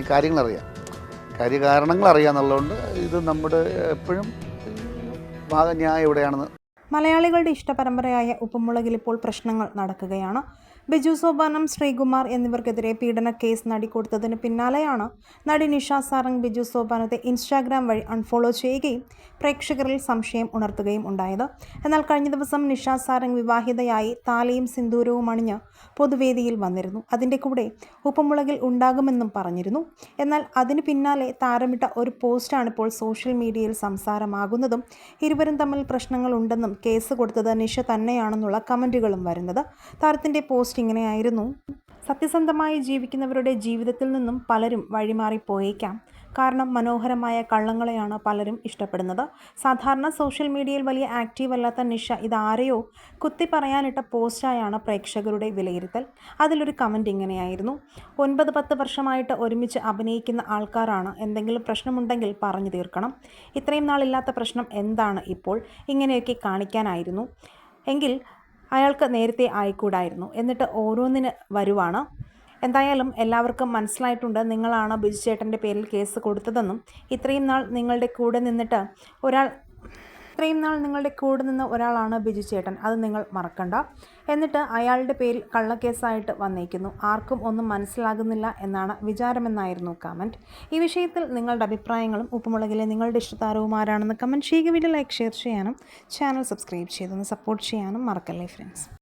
ഈ കാര്യങ്ങളറിയാം, കാര്യകാരണങ്ങൾ അറിയാമെന്നുള്ളതുകൊണ്ട് ഇത് നമ്മുടെ എപ്പോഴും ഭാഗം ഞാൻ എവിടെയാണെന്ന്. മലയാളികളുടെ ഇഷ്ടപരമ്പരയായ ഉപ്പുമുളകിൽ ഇപ്പോൾ പ്രശ്നങ്ങൾ നടക്കുകയാണ്. ബിജു സോപാനം, ശ്രീകുമാർ എന്നിവർക്കെതിരെ പീഡന കേസ് നടി കൊടുത്തതിന് പിന്നാലെയാണ് നടി നിഷ സാരംഗ് ബിജു സോപാനത്തെ ഇൻസ്റ്റാഗ്രാം വഴി അൺഫോളോ ചെയ്യുകയും പ്രേക്ഷകരിൽ സംശയം ഉണർത്തുകയും ഉണ്ടായത്. എന്നാൽ കഴിഞ്ഞ ദിവസം നിഷ സാരംഗ് വിവാഹിതയായി താലിയും സിന്ദൂരവും അണിഞ്ഞ് പൊതുവേദിയിൽ വന്നിരുന്നു. അതിൻ്റെ കൂടെ ഉപ്പുമുളകിൽ ഉണ്ടാകുമെന്നും പറഞ്ഞിരുന്നു. എന്നാൽ അതിന് പിന്നാലെ താരമിട്ട ഒരു പോസ്റ്റാണിപ്പോൾ സോഷ്യൽ മീഡിയയിൽ സംസാരമാകുന്നതും ഇരുവരും തമ്മിൽ പ്രശ്നങ്ങളുണ്ടെന്നും കേസ് കൊടുത്തത് നിഷ തന്നെയാണെന്നുള്ള കമൻറ്റുകളും വരുന്നത്. താരത്തിൻ്റെ പോസ്റ്റ് ഇങ്ങനെയായിരുന്നു: സത്യസന്ധമായി ജീവിക്കുന്നവരുടെ ജീവിതത്തിൽ നിന്നും പലരും വഴിമാറിപ്പോയേക്കാം. കാരണം മനോഹരമായ കള്ളങ്ങളെയാണ് പലരും ഇഷ്ടപ്പെടുന്നത്. സാധാരണ സോഷ്യൽ മീഡിയയിൽ വലിയ ആക്റ്റീവ് അല്ലാത്ത നിഷ ഇതാരെയോ കുത്തി പറയാനിട്ട പോസ്റ്റായാണ് പ്രേക്ഷകരുടെ വിലയിരുത്തൽ. അതിലൊരു കമൻറ്റ് ഇങ്ങനെയായിരുന്നു: 9-10 വർഷമായിട്ട് ഒരുമിച്ച് അഭിനയിക്കുന്ന ആൾക്കാരാണ്. എന്തെങ്കിലും പ്രശ്നമുണ്ടെങ്കിൽ പറഞ്ഞു തീർക്കണം. ഇത്രയും നാളില്ലാത്ത പ്രശ്നം എന്താണ് ഇപ്പോൾ? ഇങ്ങനെയൊക്കെ കാണിക്കാനായിരുന്നു എങ്കിൽ അയാൾക്ക് നേരത്തെ ആയിക്കൂടായിരുന്നു. എന്നിട്ട് ഓരോന്നിന് വരുവാണ്. എന്തായാലും എല്ലാവർക്കും മനസ്സിലായിട്ടുണ്ട് നിങ്ങളാണ് ബിജു ചേട്ടൻ്റെ പേരിൽ കേസ് കൊടുത്തതെന്നും ഇത്രയും നാൾ നിങ്ങളുടെ കൂടെ നിന്ന ഒരാളാണ് ബിജു ചേട്ടൻ, അത് നിങ്ങൾ മറക്കണ്ട. എന്നിട്ട് അയാളുടെ പേരിൽ കള്ളക്കേസായിട്ട് വന്നേക്കുന്നു. ആർക്കും ഒന്നും മനസ്സിലാകുന്നില്ല എന്നാണ് വിചാരമെന്നായിരുന്നു കമൻറ്റ്. ഈ വിഷയത്തിൽ നിങ്ങളുടെ അഭിപ്രായങ്ങളും ഉപ്പുമുളകിലെ നിങ്ങളുടെ ഇഷ്ടതാരവും ആരാണെന്ന് കമൻറ്റ് ചെയ്യുക. വീഡിയോ ലൈക്ക്, ഷെയർ ചെയ്യാനും ചാനൽ സബ്സ്ക്രൈബ് ചെയ്തൊന്ന് സപ്പോർട്ട് ചെയ്യാനും മറക്കല്ലേ ഫ്രണ്ട്സ്.